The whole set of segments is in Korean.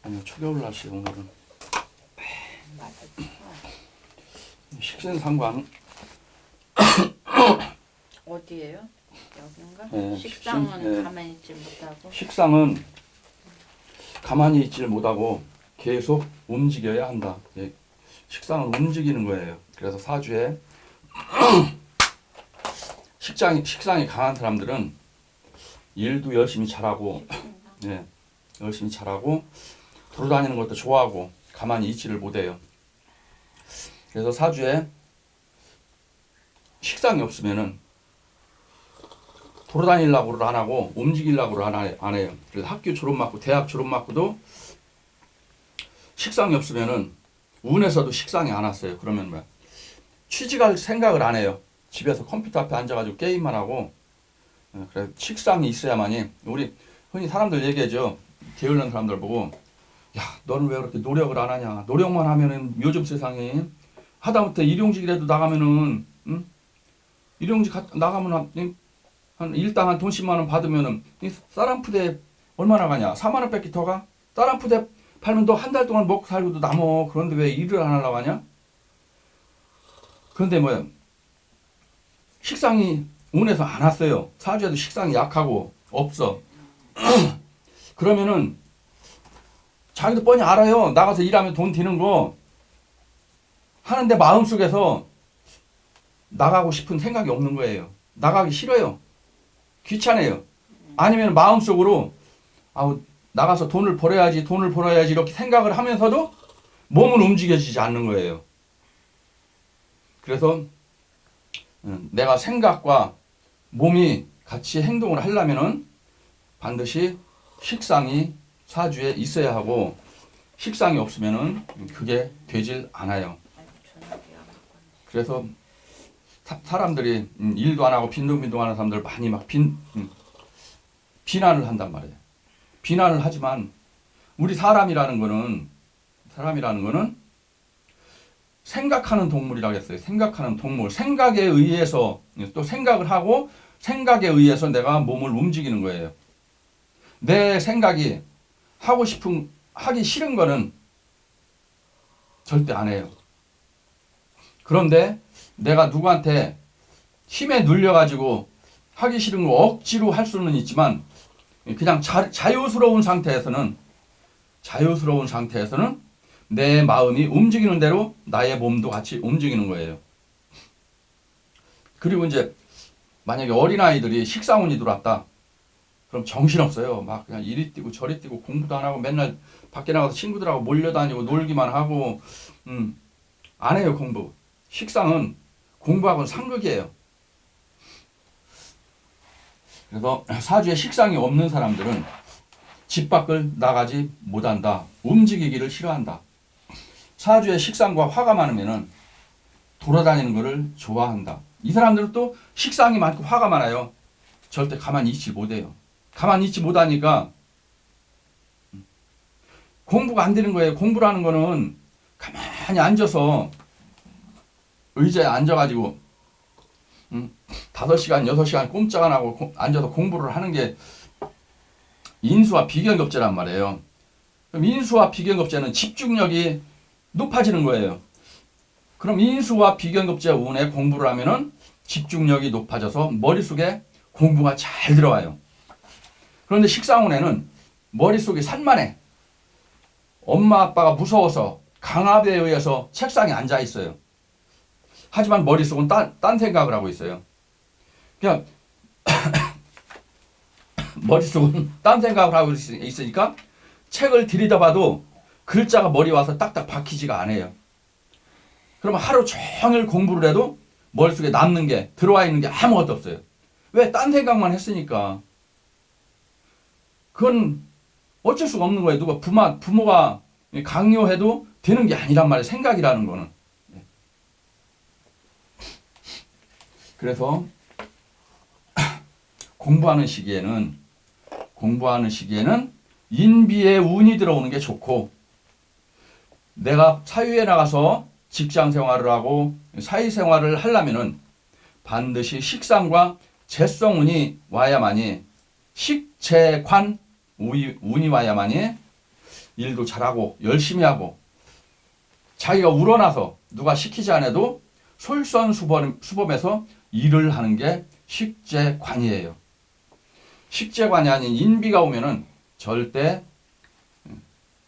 아니요, 초겨울 날씨 오늘은. 식신상관. 어디예요? 여긴가? 네, 식상은 네. 가만히 있지 못하고. 식상은 가만히 있질 못하고 계속 움직여야 한다. 예, 식상은 움직이는 거예요. 그래서 사주에 식상이 강한 사람들은 일도 열심히 잘하고, 예, 열심히 잘하고 돌아다니는 것도 좋아하고 가만히 있지를 못해요. 그래서 사주에 식상이 없으면은 돌아다니려고를 안 하고 움직이려고를 안 해요. 그래서 학교 졸업 맞고 대학 졸업 맞고도 식상이 없으면은 운에서도 식상이 안 왔어요. 그러면 뭐야? 취직할 생각을 안 해요. 집에서 컴퓨터 앞에 앉아가지고 게임만 하고. 그래 식상이 있어야만이. 우리 흔히 사람들 얘기하죠. 게으른 사람들 보고, 야, 너는 왜 그렇게 노력을 안 하냐? 노력만 하면은 요즘 세상에 하다못해 일용직이라도 나가면은, 응? 일용직 나가면 한 일당 한 돈 10만 원 받으면은 쌀 한 푸대 얼마나 가냐? 4만 원 뺏기 더 가? 쌀 한 푸대 팔면 너 한 달 동안 먹고 살고도 남어. 그런데 왜 일을 안 하려고 하냐? 그런데 뭐야? 식상이 운에서 안 왔어요. 사주에도 식상이 약하고 없어. 그러면은 자기도 뻔히 알아요. 나가서 일하면 돈 되는 거. 하는데 마음속에서 나가고 싶은 생각이 없는 거예요. 나가기 싫어요. 귀찮아요. 아니면 마음속으로 아우 나가서 돈을 벌어야지 이렇게 생각을 하면서도 몸은 움직여지지 않는 거예요. 그래서 내가 생각과 몸이 같이 행동을 하려면은 반드시 식상이 사주에 있어야 하고, 식상이 없으면은 그게 되질 않아요. 그래서 사람들이 일도 안 하고 빈둥빈둥 하는 사람들 많이 막 비난을 한단 말이에요. 비난을 하지만 우리 사람이라는 거는 생각하는 동물이라고 했어요. 생각하는 동물. 생각에 의해서 또 생각을 하고 생각에 의해서 내가 몸을 움직이는 거예요. 내 생각이 하기 싫은 거는 절대 안 해요. 그런데 내가 누구한테 힘에 눌려가지고 하기 싫은 거 억지로 할 수는 있지만 그냥 자유스러운 상태에서는 내 마음이 움직이는 대로 나의 몸도 같이 움직이는 거예요. 그리고 이제 만약에 어린아이들이 식상운이 들어왔다. 그럼 정신없어요. 막 그냥 이리 뛰고 저리 뛰고 공부도 안 하고 맨날 밖에 나가서 친구들하고 몰려다니고 놀기만 하고 안 해요, 공부. 식상은 공부하고는 상극이에요. 그래서 사주에 식상이 없는 사람들은 집 밖을 나가지 못한다. 움직이기를 싫어한다. 사주에 식상과 화가 많으면은 돌아다니는 것을 좋아한다. 이 사람들은 또 식상이 많고 화가 많아요. 절대 가만히 있지 못해요. 가만히 있지 못하니까 공부가 안 되는 거예요. 공부라는 거는 가만히 앉아서 의자에 앉아가지고 5시간, 6시간 꼼짝 안 하고 앉아서 공부를 하는 게 인수와 비견급제란 말이에요. 그럼 인수와 비견급제는 집중력이 높아지는 거예요. 그럼 인수와 비견급제 운에 공부를 하면은 집중력이 높아져서 머릿속에 공부가 잘 들어와요. 그런데 식상운에는 머릿속이 산만해. 엄마 아빠가 무서워서 강압에 의해서 책상에 앉아 있어요. 하지만 머릿속은 딴 생각을 하고 있어요. 그냥 머릿속은 딴 생각을 하고 있으니까 책을 들여다봐도 글자가 머리에 와서 딱딱 박히지가 않아요. 그러면 하루 종일 공부를 해도 머릿속에 남는 게, 들어와 있는 게 아무것도 없어요. 왜? 딴 생각만 했으니까. 그건 어쩔 수가 없는 거예요. 누가 부모가 강요해도 되는 게 아니란 말이에요. 생각이라는 거는. 그래서 공부하는 시기에는 인비의 운이 들어오는 게 좋고, 내가 사회에 나가서 직장 생활을 하고 사회 생활을 하려면은 반드시 식상과 재성운이 와야만이, 식재관 운이 와야만이 일도 잘하고 열심히 하고 자기가 우러나서 누가 시키지 않아도 솔선수범해서 일을 하는 게 식재관이에요. 식재관이 아닌 인비가 오면은 절대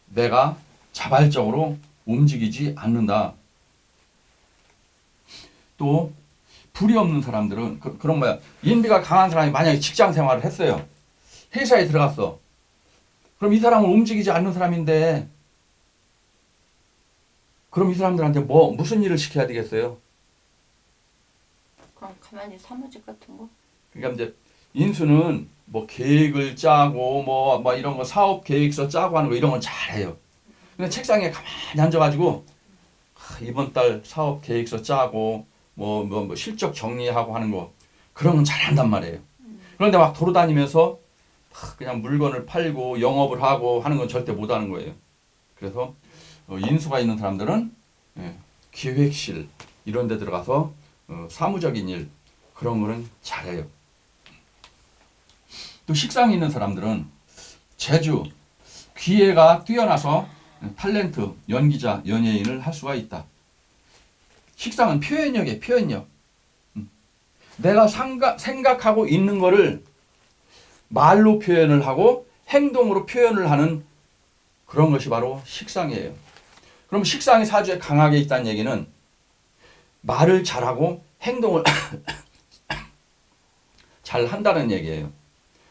내가 자발적으로 움직이지 않는다. 또 불이 없는 사람들은 그런 거야. 인비가 강한 사람이 만약에 직장 생활을 했어요. 회사에 들어갔어. 그럼 이 사람은 움직이지 않는 사람인데 그럼 이 사람들한테 무슨 일을 시켜야 되겠어요? 그럼 가만히 사무직 같은 거? 그러니까 이제 인수는 뭐 계획을 짜고 뭐 이런 거 사업 계획서 짜고 하는 거 이런 건 잘해요. 근데 책상에 가만히 앉아가지고 이번 달 사업 계획서 짜고 뭐 실적 정리하고 하는 거 그런 건 잘한단 말이에요. 그런데 막 돌아다니면서 그냥 물건을 팔고 영업을 하고 하는 건 절대 못 하는 거예요. 그래서 인수가 있는 사람들은 기획실 이런 데 들어가서 사무적인 일 그런 거는 잘해요. 또 식상이 있는 사람들은 재주, 기회가 뛰어나서 탤런트, 연기자, 연예인을 할 수가 있다. 식상은 표현력이에요. 표현력. 내가 생각하고 있는 거를 말로 표현을 하고 행동으로 표현을 하는 그런 것이 바로 식상이에요. 그럼 식상이 사주에 강하게 있다는 얘기는 말을 잘하고 행동을 잘 한다는 얘기예요.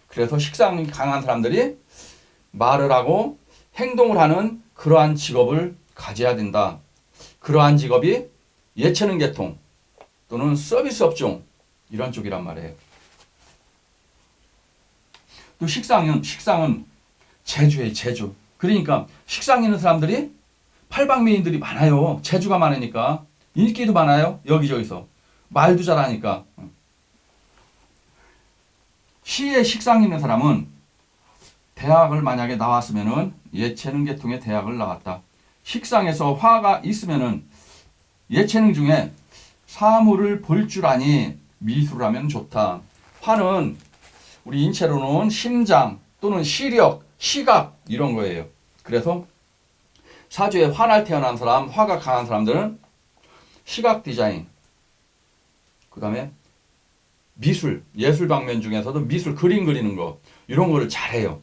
그래서 식상이 강한 사람들이 말을 하고 행동을 하는 그러한 직업을 가져야 된다. 그러한 직업이 예체능 계통 또는 서비스 업종 이런 쪽이란 말이에요. 또 식상은 재주예요. 재주. 그러니까 식상 있는 사람들이 팔방미인들이 많아요. 재주가 많으니까 인기도 많아요. 여기저기서 말도 잘하니까. 시에 식상 있는 사람은 대학을 만약에 나왔으면은 예체능 계통의 대학을 나왔다. 식상에서 화가 있으면은 예체능 중에 사물을 볼 줄 아니 미술을 하면 좋다. 화는 우리 인체로는 심장 또는 시력, 시각 이런 거예요. 그래서 사주에 화날 태어난 사람, 화가 강한 사람들은 시각 디자인, 그 다음에 미술, 예술 방면 중에서도 미술 그림 그리는 거 이런 거를 잘해요.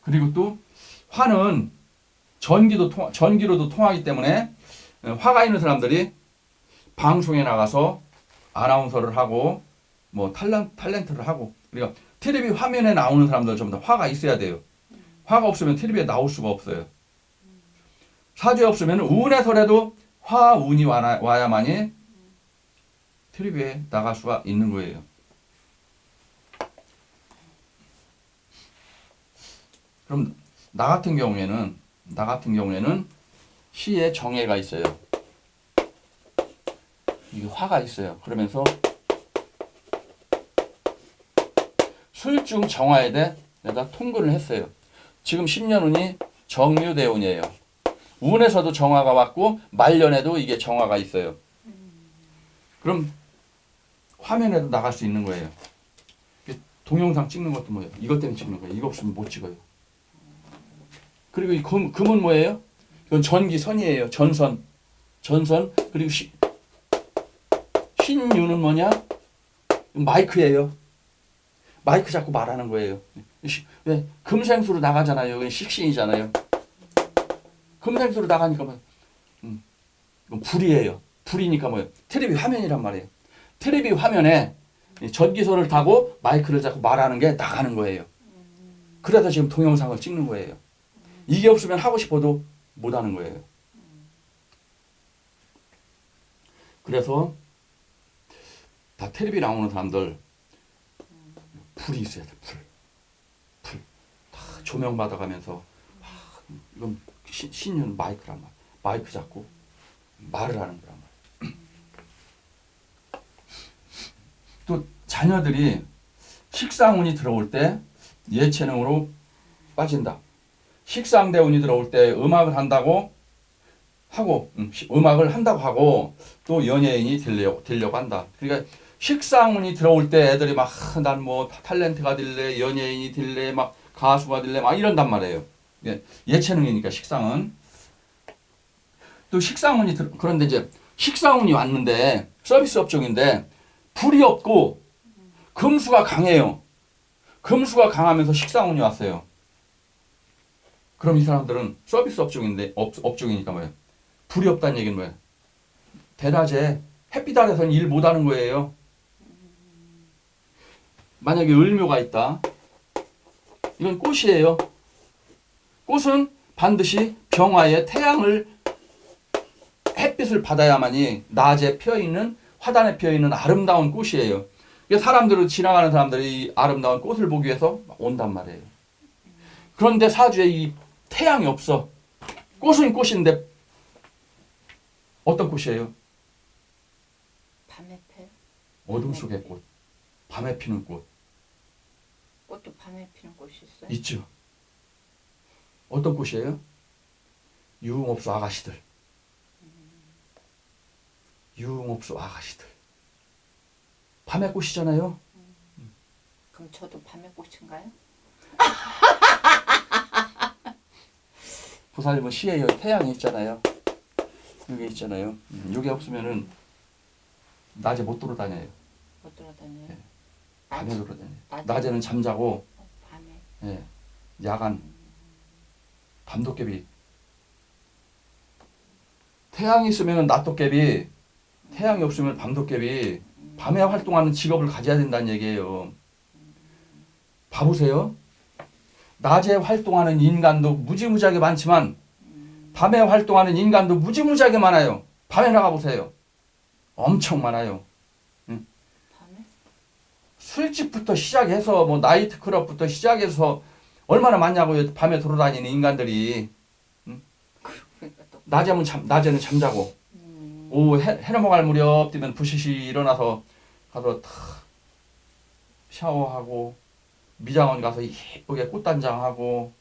그리고 또 화는 전기로도 통하기 때문에 화가 있는 사람들이 방송에 나가서 아나운서를 하고 뭐 탤런트를 하고 그러니까 텔레비 화면에 나오는 사람들 전부 다 화가 있어야 돼요. 화가 없으면 텔레비에 나올 수가 없어요. 사주에 없으면 운에서라도 화운이 와야만이 텔레비에 나갈 수가 있는 거예요. 그럼 나 같은 경우에는 시에 정해가 있어요. 이게 화가 있어요. 그러면서 술중 정화에 대해 내가 통근을 했어요. 지금 10년 운이 정유대운이에요. 운에서도 정화가 왔고 말년에도 이게 정화가 있어요. 그럼 화면에도 나갈 수 있는 거예요. 동영상 찍는 것도 뭐예요? 이것 때문에 찍는 거예요. 이거 없으면 못 찍어요. 그리고 이 금은 뭐예요? 이건 전기선이에요. 전선. 그리고 신유는 뭐냐? 마이크예요. 마이크 잡고 말하는 거예요. 왜? 금생수로 나가잖아요. 이건 식신이잖아요. 금생수로 나가니까 뭐, 이건 불이에요. 불이니까 뭐예요? 텔레비 화면이란 말이에요. 텔레비 화면에 전기선을 타고 마이크를 잡고 말하는 게 나가는 거예요. 그래서 지금 동영상을 찍는 거예요. 이게 없으면 하고 싶어도 못 하는 거예요. 그래서 다 텔레비 나오는 사람들 불이 있어야 돼. 불. 다 조명 받아가면서 이건 신유는 마이크란 말. 마이크 잡고 말을 하는 거란 말. 또 자녀들이 식상운이 들어올 때 예체능으로 빠진다. 식상대운이 들어올 때 음악을 한다고 하고 또 연예인이 되려고 한다. 그러니까 식상운이 들어올 때 애들이 막 난 뭐 탤런트가 될래 연예인이 될래 막 가수가 될래 막 이런단 말이에요. 예체능이니까 식상은. 또 식상운이 그런데 이제 식상운이 왔는데 서비스 업종인데 불이 없고 금수가 강해요. 금수가 강하면서 식상운이 왔어요. 그럼 이 사람들은 서비스 업종인데 업종이니까 뭐예요? 불이 없다는 얘기는 뭐예요? 대낮에 햇빛 아래서는 일 못하는 거예요. 만약에 을묘가 있다. 이건 꽃이에요. 꽃은 반드시 병화에 태양을 햇빛을 받아야만이 낮에 피어있는 화단에 피어있는 아름다운 꽃이에요. 사람들은 지나가는 사람들이 이 아름다운 꽃을 보기 위해서 온단 말이에요. 그런데 사주에 이 태양이 없어. 꽃은 꽃인데 어떤 꽃이에요? 밤에 펴요? 어둠 속의 꽃. 밤에 피는 꽃. 꽃도 밤에 피는 꽃이 있어요? 있죠. 어떤 꽃이에요? 유흥업소 아가씨들. 유흥업소 아가씨들. 밤의 꽃이잖아요. 그럼 저도 밤에 꽃인가요? 보살님은 시에 여기 태양이 있잖아요. 여기 있잖아요. 여기 없으면은 낮에 못 돌아다녀요. 못 돌아다녀요? 네. 밤에 돌아다녀요. 낮에? 낮에는 잠자고 밤에? 예, 야간 밤도깨비. 태양이 있으면 낮도깨비, 태양이 없으면 밤도깨비. 밤에 활동하는 직업을 가져야 된다는 얘기예요. 봐보세요. 낮에 활동하는 인간도 무지무지하게 많지만 밤에 활동하는 인간도 무지무지하게 많아요. 밤에 나가보세요. 엄청 많아요. 밤에? 술집부터 시작해서 뭐 나이트클럽부터 시작해서 얼마나 많냐고요. 밤에 돌아다니는 인간들이. 그러니까 또 낮에는 잠자고 오후 해 넘어갈 무렵 되면 부시시 일어나서 가서 탁 샤워하고 미장원 가서 예쁘게 꽃단장하고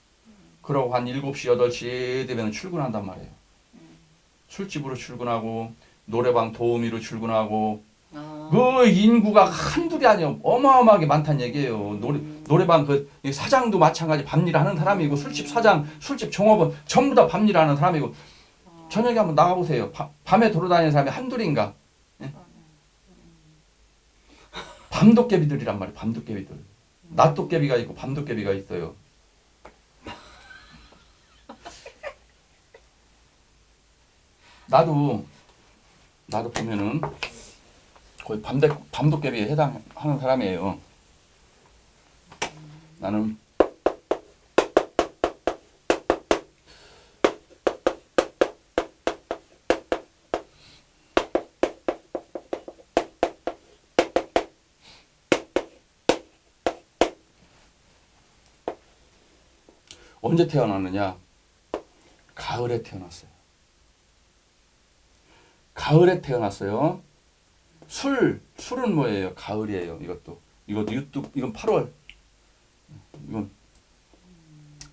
그러고 한 7시 8시 되면 출근한단 말이에요. 술집으로 출근하고 노래방 도우미로 출근하고 그 인구가 한둘이 아니에요. 어마어마하게 많다는 얘기예요. 노래방 그 사장도 마찬가지 밤일하는 사람이고 술집 사장, 술집 종업원 전부 다 밤일하는 사람이고 저녁에 한번 나가보세요. 밤에 돌아다니는 사람이 한둘인가? 예? 밤도깨비들이란 말이에요. 밤도깨비들. 낮도깨비가 있고 밤도깨비가 있어요. 나도 보면은 거의 밤도깨비에 해당하는 사람이에요. 나는 언제 태어났느냐? 가을에 태어났어요. 가을에 태어났어요. 술은 뭐예요? 가을이에요. 이것도 이건 8월. 이건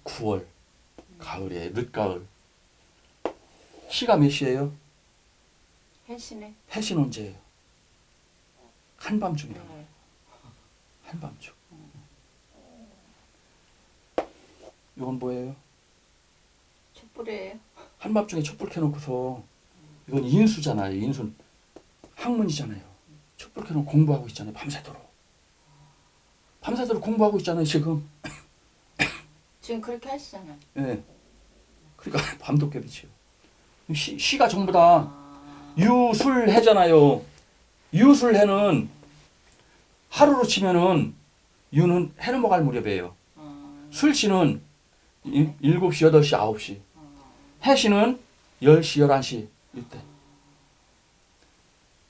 9월. 가을이에요. 늦가을. 시가 몇 시예요? 해시네. 해신 언제예요? 한밤중이라고. 한밤중. 이건 뭐예요? 촛불이에요. 한밤중에 촛불 켜놓고서 이건 인수잖아요. 인수 학문이잖아요. 촛불 켜놓고 공부하고 있잖아요. 밤새도록 공부하고 있잖아요. 지금. 지금 그렇게 하시잖아요. 예. 그러니까 밤도깨비지요. 시가 전부 다 유술해잖아요. 유술해는 하루로 치면은 유는 해 넘어갈 무렵이에요. 술시는 7시, 8시, 9시. 해시는 10시, 11시 이때.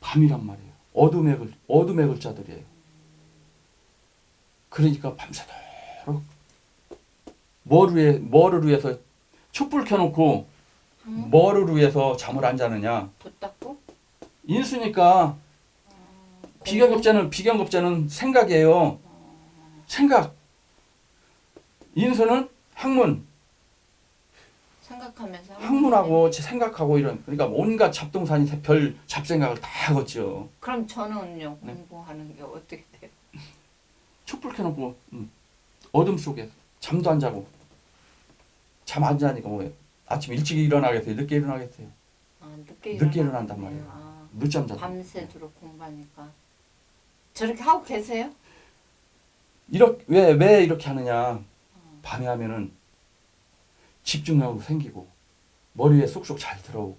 밤이란 말이에요. 어둠의 글자들이에요. 그러니까 밤새도록 뭐를 위해서 촛불 켜놓고 뭐를 위해서 잠을 안 자느냐. 돛 닦고? 인수니까 비견급자는 생각이에요. 생각. 인수는 학문. 생각하면서 학문하고 생각하고 이런 그러니까 온갖 잡동사니 별 잡생각을 다 하겠죠. 그럼 저는요 네. 공부하는 게 어떻게 돼요? 촛불 켜놓고 어둠 속에 잠도 안 자고 잠 안 자니까 뭐 아침 일찍 일어나겠어요? 늦게 일어나겠어요? 아, 늦게 늦게 일어나- 일어난단 말이에요. 아, 늦잠 자고. 밤새도록 공부하니까. 저렇게 하고 계세요? 이렇게 왜 이렇게 하느냐? 밤에 하면은 집중력도 생기고 머리에 쏙쏙 잘 들어오고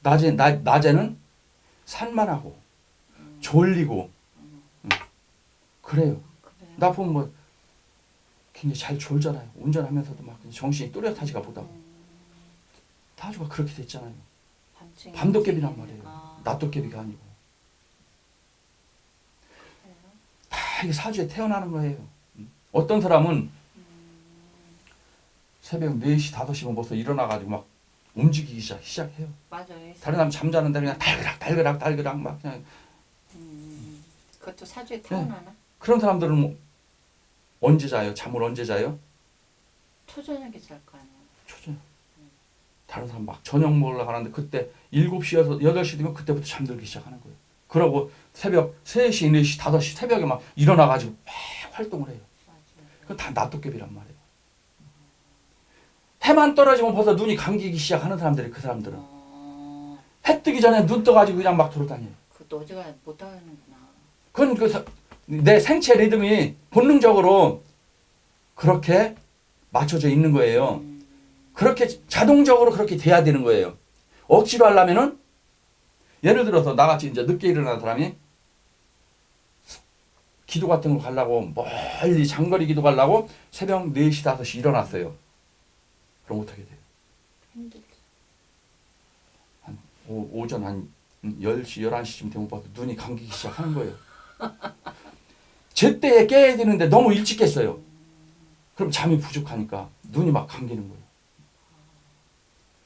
낮에는 산만하고 졸리고 그래요. 그래요. 나 보면 뭐 굉장히 잘 졸잖아요. 운전하면서도 막 정신이 또렷하지가 못하고 다주가 그렇게 됐잖아요. 밤도깨비란 말이에요. 아, 낮도깨비가 아니고 그래요? 다 이게 사주에 태어나는 거예요. 어떤 사람은 새벽 4시, 5시면 벌써 일어나가지고 막 움직이기 시작해요. 맞아요. 다른 사람 잠자는데 그냥 달그락 막 그냥 그것도 사주에 태어나나? 그런 사람들은 뭐 언제 자요? 잠을 언제 자요? 초저녁에 잘 거 아니에요. 초저녁. 다른 사람 막 저녁 먹으러 가는데 그때 7시에서 8시 되면 그때부터 잠들기 시작하는 거예요. 그러고 새벽 3시, 4시, 5시 새벽에 막 일어나가지고 막 활동을 해요. 맞아요. 그건 다 낮도깨비란 말이에요. 해만 떨어지면 벌써 눈이 감기기 시작하는 사람들이 그 사람들은. 해 뜨기 전에 눈 떠가지고 그냥 막 돌아다녀요. 그것도 어디가 못 하는구나. 그건 내 생체 리듬이 본능적으로 그렇게 맞춰져 있는 거예요. 그렇게 자동적으로 그렇게 돼야 되는 거예요. 억지로 하려면은 예를 들어서 나같이 이제 늦게 일어나는 사람이 기도 같은 거 가려고 멀리 장거리 기도 가려고 새벽 4시, 5시 일어났어요. 그럼 어떻게 돼요? 힘들지. 오전 한 10시, 11시쯤 되면 벌써 눈이 감기기 시작하는 거예요. 제때에 깨야 되는데 너무 일찍 깼어요. 그럼 잠이 부족하니까 눈이 막 감기는 거예요.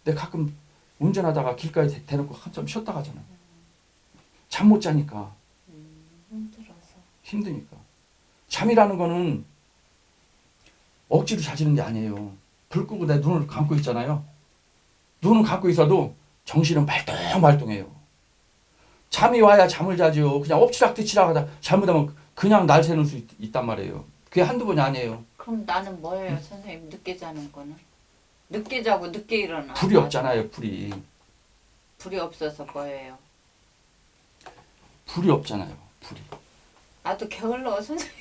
근데 가끔 운전하다가 길가에 대놓고 한참 쉬었다 가잖아요. 잠 못 자니까. 힘들어서. 힘드니까. 잠이라는 거는 억지로 자지는 게 아니에요. 불 끄고 내 눈을 감고 있잖아요. 눈을 감고 있어도 정신은 발동해요. 잠이 와야 잠을 자죠. 그냥 엎치락뒤치락 하다 잘못하면 그냥 날 새는 수 있단 말이에요. 그게 한두 번이 아니에요. 그럼 나는 뭐예요, 선생님? 늦게 자는 거는? 늦게 자고 늦게 일어나. 불이 없잖아요. 불이. 불이 없어서 뭐예요? 불이 없잖아요. 불이. 나도 게을러, 선생님.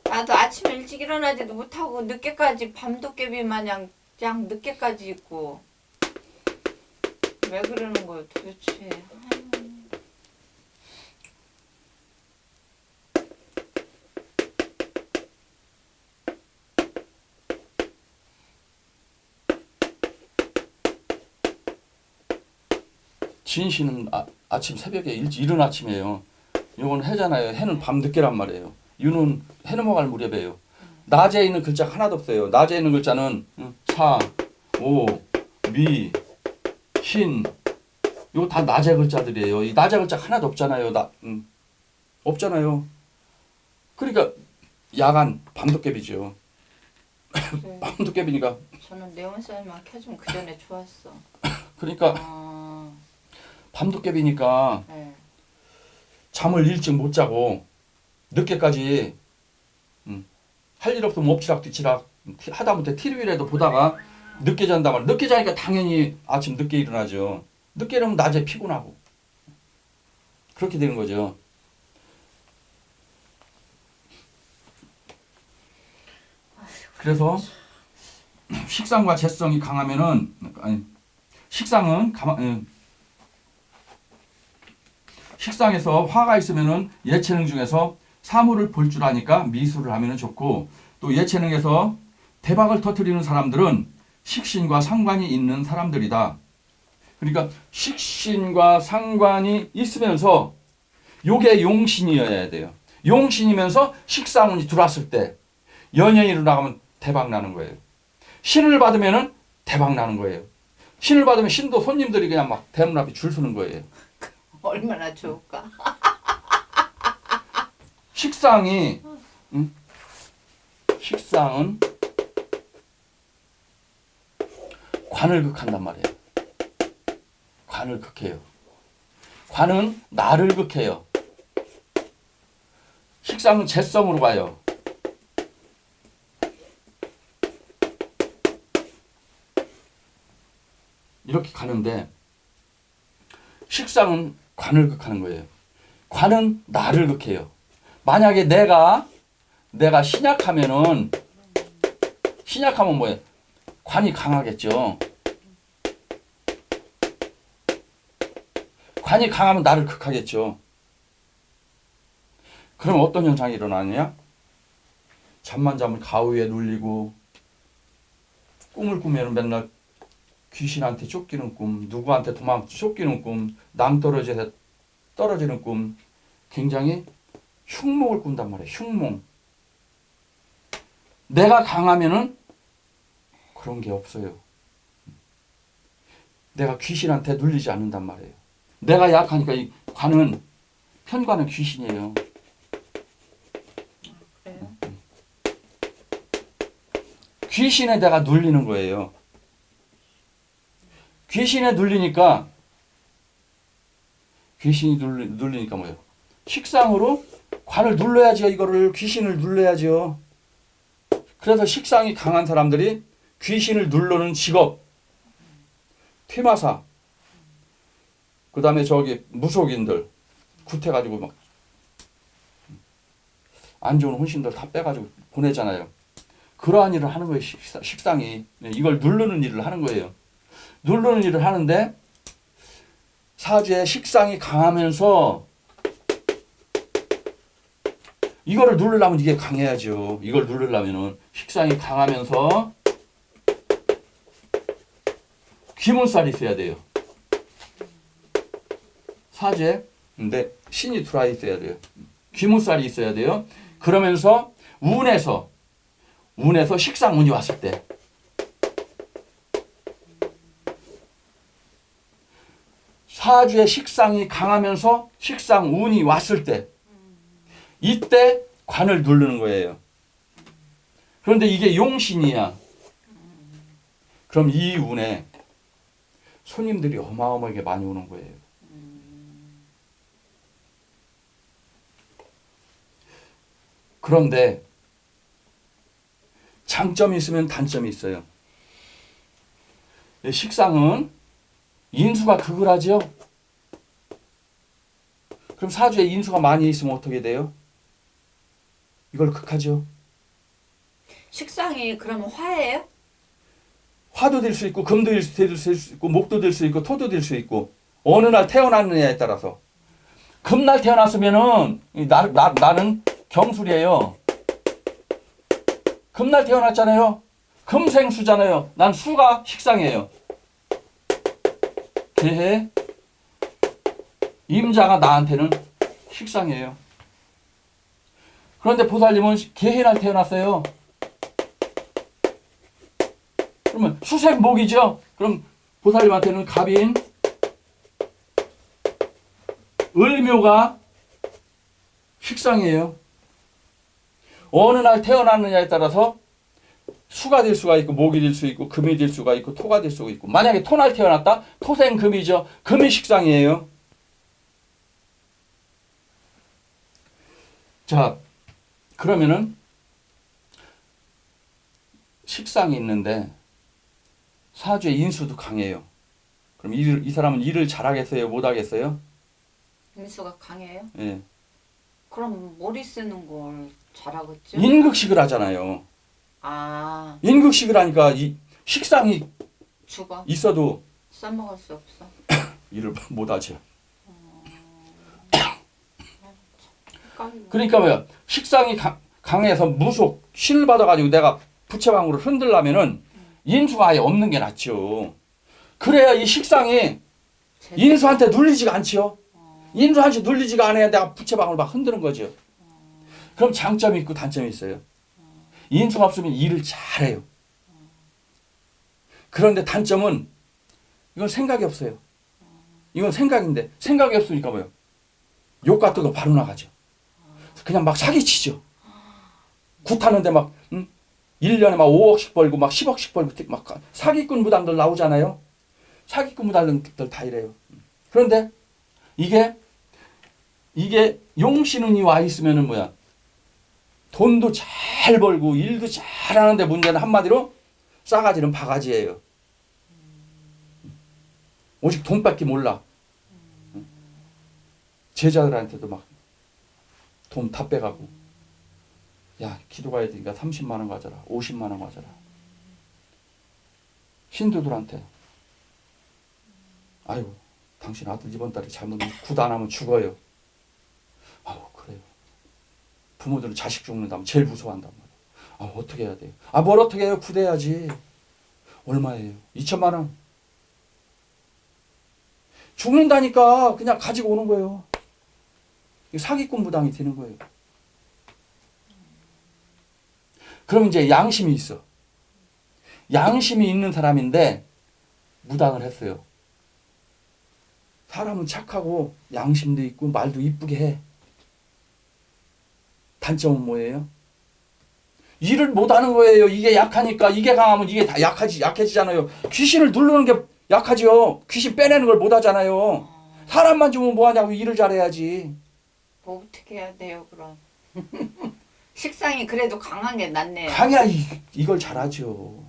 나도 아침에 일찍 일어나지도 못하고 늦게까지 밤도깨비 마냥 그냥 늦게까지 있고. 왜 그러는 거예요, 도대체? 아유. 지인 씨는 아침 새벽에 일찍 이른 아침이에요. 요건 해잖아요. 해는 밤 늦게란 말이에요. 유는 해 넘어갈 무렵이에요. 낮에 있는 글자 하나도 없어요. 낮에 있는 글자는 사, 오, 미, 신. 이거 다 낮의 글자들이에요. 이 낮의 글자 하나도 없잖아요. 없잖아요. 그러니까 야간 밤도깨비죠. 그래. 밤도깨비니까. 저는 네온사인만 켜주면 그 전에 좋았어. 그러니까 아, 밤도깨비니까 네. 잠을 일찍 못 자고 늦게까지 할 일 없으면 엎치락뒤치락 하다못해 TV라도 보다가 늦게 잔단 말이야. 늦게 자니까 당연히 아침 늦게 일어나죠. 늦게 일어나면 낮에 피곤하고 그렇게 되는 거죠. 그래서 식상과 재성이 강하면은 식상은 식상에서 화가 있으면은 예체능 중에서 사물을 볼 줄 아니까 미술을 하면은 좋고, 또 예체능에서 대박을 터뜨리는 사람들은 식신과 상관이 있는 사람들이다. 그러니까 식신과 상관이 있으면서 요게 용신이어야 돼요. 용신이면서 식상운이 들어왔을 때 연예인으로 나가면 대박 나는 거예요. 신을 받으면은 대박 나는 거예요. 신을 받으면 신도 손님들이 그냥 막 대문 앞에 줄 서는 거예요. 얼마나 좋을까? 식상이 식상은 관을 극한단 말이에요. 관을 극해요. 관은 나를 극해요. 식상은 재성으로 가요. 이렇게 가는데 식상은 관을 극하는 거예요. 관은 나를 극해요. 만약에 내가 신약하면 뭐예요? 관이 강하겠죠. 관이 강하면 나를 극하겠죠. 그럼 어떤 현상이 일어나느냐? 잠만 자면 가위에 눌리고, 꿈을 꾸면 맨날 귀신한테 쫓기는 꿈, 누구한테 쫓기는 꿈, 낭떠러지에 떨어지는 꿈, 굉장히 흉몽을 꾼단 말이에요. 흉몽. 내가 강하면은 그런 게 없어요. 내가 귀신한테 눌리지 않는단 말이에요. 내가 약하니까 이 관은, 편관은 귀신이에요. 그래요? 귀신에 내가 눌리는 거예요. 귀신에 눌리니까, 뭐예요? 식상으로 관을 눌러야죠. 이거를 귀신을 눌러야죠. 그래서 식상이 강한 사람들이 귀신을 누르는 직업, 퇴마사, 그 다음에 무속인들, 구태가지고 막 안 좋은 혼신들 다 빼가지고 보내잖아요. 그러한 일을 하는 거예요. 식상이. 이걸 누르는 일을 하는 거예요. 누르는 일을 하는데 사주에 식상이 강하면서 이거를 누르려면 이게 강해야죠. 이걸 누르려면은 식상이 강하면서 귀문살이 있어야 돼요. 사주에. 근데 신이 들어와 있어야 돼요. 귀문살이 있어야 돼요. 그러면서 운에서 식상운이 왔을 때 사주에 식상이 강하면서 식상운이 왔을 때 이때 관을 누르는 거예요. 그런데 이게 용신이야. 그럼 이 운에 손님들이 어마어마하게 많이 오는 거예요. 그런데 장점이 있으면 단점이 있어요. 식상은 인수가 극을 하죠. 그럼 사주에 인수가 많이 있으면 어떻게 돼요? 이걸 극하죠. 식상이 그러면 화예요? 화도 될 수 있고 금도 될 수 있고 목도 될 수 있고 토도 될 수 있고 어느 날 태어났느냐에 따라서 금날 태어났으면은 나는 경술이에요. 금날 태어났잖아요. 금생수잖아요. 난 수가 식상이에요. 개해 임자가 나한테는 식상이에요. 그런데 보살님은 개해날 태어났어요. 그러면 수생목이죠. 그럼 보살님한테는 갑인 을묘가 식상이에요. 어느 날 태어났느냐에 따라서 수가 될 수가 있고 목이 될 수 있고 금이 될 수가 있고 토가 될 수가 있고 만약에 토날 태어났다? 토생금이죠. 금이 식상이에요. 자, 그러면은 식상이 있는데 사주에 인수도 강해요. 그럼 이 사람은 일을 잘하겠어요? 못하겠어요? 인수가 강해요? 예. 그럼 머리 쓰는 걸 잘하겠죠? 인극식을 하잖아요. 아, 인극식을 하니까 이 식상이 죽어. 있어도 써먹을 수 없어. 일을 못하죠. 헷갈리네. 그러니까 뭐야? 식상이 강해서 무속 신을 받아가지고 내가 부채방으로 흔들려면은 인수가 아예 없는 게 낫죠. 그래야 이 식상이 인수한테 눌리지가 않지요. 인수한테 눌리지가 않아야 내가 부채방으로 막 흔드는 거죠. 그럼 장점이 있고 단점이 있어요. 인수가 없으면 일을 잘해요. 그런데 단점은 이건 생각이 없어요. 이건 생각인데 생각이 없으니까 뭐요? 욕 같은 거 바로 나가죠. 그냥 막 사기치죠. 굿하는데 막 1년에 막 5억씩 벌고 막 10억씩 벌고 막 사기꾼 무당들 나오잖아요. 사기꾼 무당들 다 이래요. 그런데 이게 용신운이 와 있으면은 뭐야? 돈도 잘 벌고 일도 잘하는데 문제는 한마디로 싸가지는 바가지예요. 오직 돈밖에 몰라. 제자들한테도 막 돈 다 빼가고, 야 기도 가야 되니까 30만 원 가져라, 50만 원 가져라. 신도들한테 아이고 당신 아들 이번 달에 잘못 구도 안 하면 죽어요. 아우 그래요. 부모들은 자식 죽는다면 제일 무서워한단 말이에요. 아 어떻게 해야 돼요? 아 뭘 어떻게 해요? 구대야지. 얼마예요? 2천만 원. 죽는다니까 그냥 가지고 오는 거예요. 사기꾼 무당이 되는 거예요. 그럼 이제 양심이 있어. 양심이 있는 사람인데 무당을 했어요. 사람은 착하고 양심도 있고 말도 이쁘게 해. 단점은 뭐예요? 일을 못하는 거예요. 이게 약하니까. 이게 강하면 이게 다 약해지잖아요. 귀신을 누르는 게 약하죠. 귀신 빼내는 걸 못하잖아요. 사람만 주면 뭐하냐고. 일을 잘해야지. 뭐 어떻게 해야 돼요 그럼? 식상이 그래도 강한 게 낫네요. 강해야 이걸 잘하죠.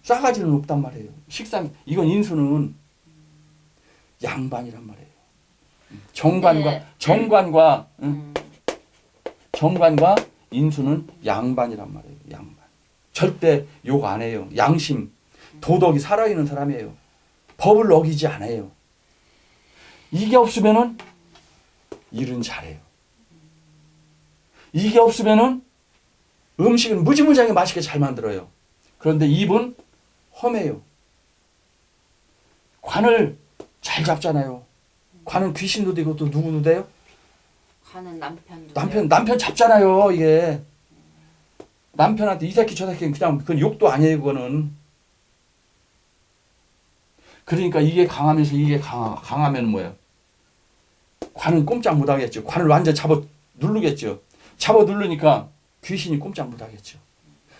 싸가지는 없단 말이에요. 식상 이건 인수는 양반이란 말이에요. 정관과 네. 정관과 응? 정관과 인수는 양반이란 말이에요. 양반. 절대 욕 안 해요. 양심, 도덕이 살아있는 사람이에요. 법을 어기지 않아요. 이게 없으면은 일은 잘해요. 이게 없으면은 음식은 무지무지하게 맛있게 잘 만들어요. 그런데 입은 험해요. 관을 잘 잡잖아요. 관은 귀신도 되고 또 누구도 돼요? 가는 남편도 남편 잡잖아요. 이게 남편한테 이 새끼 저 새끼는 그냥 그건 욕도 아니에요. 그거는. 그러니까 이게 강하면서 이게 강하면 뭐예요? 관은 꼼짝 못하겠죠. 관을 완전 잡아 누르겠죠. 잡아 누르니까 귀신이 꼼짝 못하겠죠.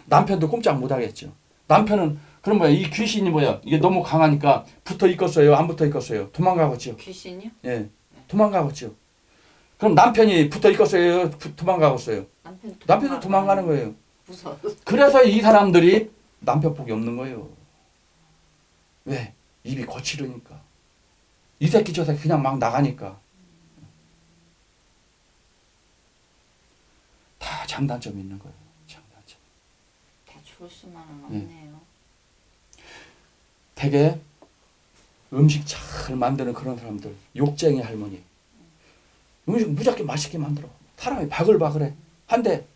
남편도 꼼짝 못하겠죠. 남편은 그럼 뭐야? 이 귀신이 뭐야? 이게 너무 강하니까 붙어 있겠어요? 안 붙어 있겠어요? 도망가겠죠. 귀신이요? 예, 도망가겠죠. 그럼 남편이 붙어 있겠어요? 도망가겠어요? 남편도 도망가는 거예요. 무서워. 그래서 이 사람들이 남편 복이 없는 거예요. 왜? 입이 거칠으니까. 이 새끼 저 새끼 그냥 막 나가니까. 다 장단점이 있는 거예요. 장단점. 다 좋을 수만은 없네요. 되게 음식 잘 만드는 그런 사람들. 욕쟁이 할머니. 음식 무작위 맛있게 만들어. 사람이 바글바글해. 한데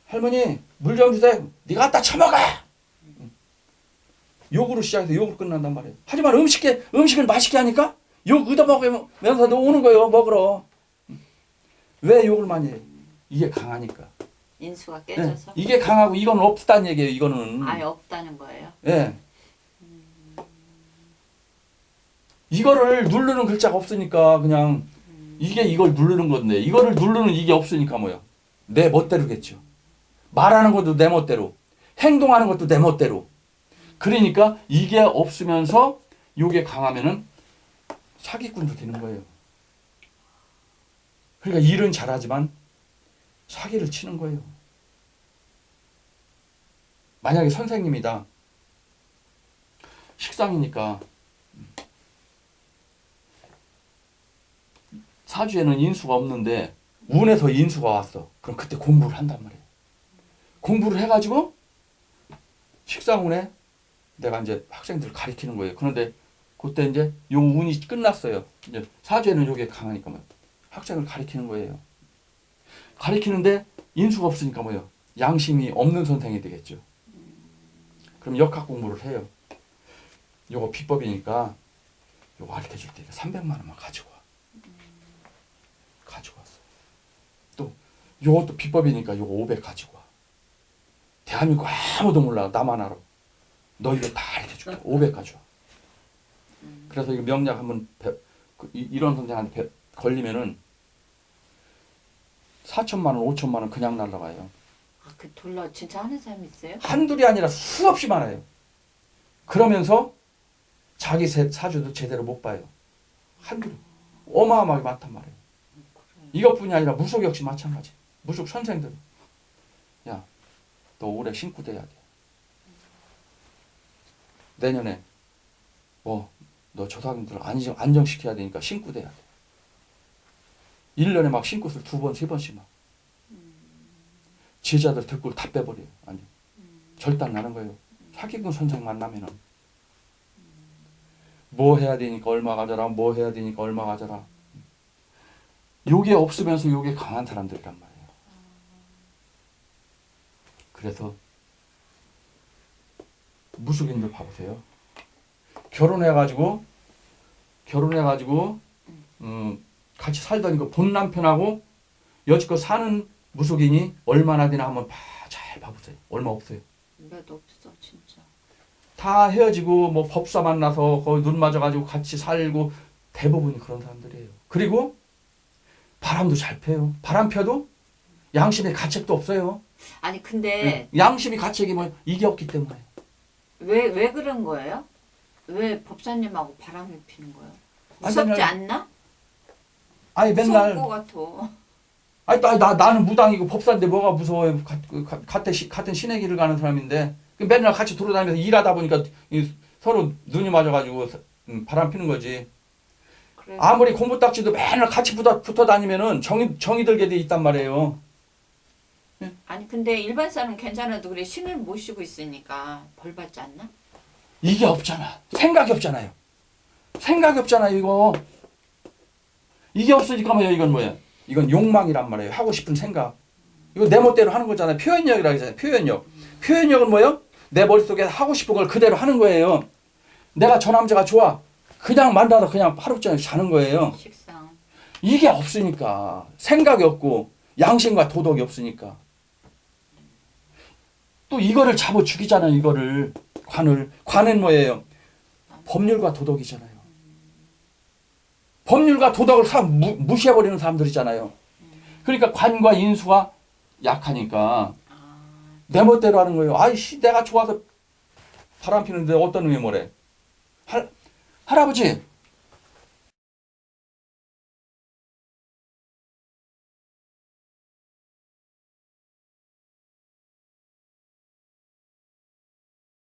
할머니 물 좀 주세요. 네가 갖다 처먹어. 욕으로 시작해서 욕으로 끝난단 말이에요. 하지만 음식을 맛있게 하니까 욕 얻어먹으면서도 오는 거예요. 먹으러. 왜 욕을 많이 해요? 이게 강하니까. 인수가 깨져서? 이게 강하고 이건 없다는 얘기예요. 이거는. 아예 없다는 거예요? 예. 이거를 누르는 글자가 없으니까 그냥 이게 이걸 누르는 건데 이거를 누르는 이게 없으니까 뭐야? 내 멋대로겠죠. 말하는 것도 내 멋대로, 행동하는 것도 내 멋대로. 그러니까 이게 없으면서 이게 강하면은 사기꾼도 되는 거예요. 그러니까 일은 잘하지만 사기를 치는 거예요. 만약에 선생님이다. 식상이니까 사주에는 인수가 없는데 운에서 인수가 왔어. 그럼 그때 공부를 한단 말이에요. 공부를 해가지고 식상운에 내가 이제 학생들을 가리키는 거예요. 그런데 그때 이제 요 운이 끝났어요. 이제 사주에는 요게 강하니까 뭐 학생을 가리키는 거예요. 가리키는데 인수가 없으니까 뭐예요? 양심이 없는 선생이 되겠죠. 그럼 역학 공부를 해요. 요거 비법이니까 요거 가르쳐 줄 테니까 300만 원만 가지고 와. 가지고 왔어. 또 요것도 비법이니까 요거 500 가지고 와. 대한민국 아무도 몰라. 나만 알아. 너 이거 다 가르쳐 줄게. 500 가져와. 그래서 이거 명작 한번 이런 선생한테 걸리면은 4천만 원, 5천만 원 그냥 날라가요. 아, 그 돌려 진짜 하는 사람 있어요? 한둘이 아니라 수없이 많아요. 그러면서 자기 사주도 제대로 못 봐요. 한둘이. 어마어마하게 많단 말이에요. 이것뿐이 아니라 무속 역시 마찬가지. 무속 선생들. 야, 너 올해 신고 돼야 돼. 내년에 너 조상님들 안정시켜야 되니까 신고 돼야 돼. 1년에 막 신고를 2번, 3번씩 막. 제자들 듣고 다 빼버려요. 아니, 절단 나는 거예요. 사기꾼 선생 만나면은. 뭐 해야 되니까 얼마 가져라, 뭐 해야 되니까 얼마 가져라. 요게 없으면서 요게 강한 사람들이란 말이에요. 그래서 무속인들 봐보세요. 결혼해가지고 같이 살던 그 본 남편하고 여지껏 사는 무속인이 얼마나 되나 한번 잘 봐보세요. 얼마 없어요. 몇 없어 진짜. 다 헤어지고 뭐 법사 만나서 거의 눈 맞아가지고 같이 살고 대부분이 그런 사람들이에요. 그리고 바람도 잘 펴요. 바람 펴도 양심의 가책도 없어요. 아니 근데 양심이 가책이 뭐 이게 없기 때문에. 왜 그런 거예요? 왜 법사님하고 바람을 피는 거예요? 아니, 무섭지 맨날- 않나? 아니 맨날 무서울 것 같아. 아니 나는 무당이고 법사인데 뭐가 무서워요. 같은 신의 길을 가는 사람인데 맨날 같이 돌아다니면서 일하다 보니까 서로 눈이 맞아가지고 바람 피는 거지. 그래서 아무리 공부딱지도 맨날 같이 붙어 다니면은 정이 들게 돼 있단 말이에요. 아니 근데 일반 사람 괜찮아도 그래 신을 모시고 있으니까 벌 받지 않나? 이게 없잖아. 생각이 없잖아요. 생각이 없잖아요, 이거. 이게 없으니까 뭐야, 이건 뭐야? 이건 욕망이란 말이에요. 하고 싶은 생각. 이거 내 멋대로 하는 거잖아요. 표현력이라고 하잖아요. 표현력. 표현력은 뭐예요? 내 머릿속에 하고 싶은 걸 그대로 하는 거예요. 내가 저 남자가 좋아. 그냥 만나서 그냥 하루 종일 자는 거예요. 식상. 이게 없으니까. 생각이 없고 양심과 도덕이 없으니까. 또 이거를 잡아 죽이잖아요. 이거를. 관은 뭐예요? 법률과 도덕이잖아요. 법률과 도덕을 무시해버리는 사람들이잖아요. 그러니까 관과 인수가 약하니까 내 멋대로 하는 거예요. 아이씨 내가 좋아서 바람 피는데 어떤 놈이 뭐래. 할아버지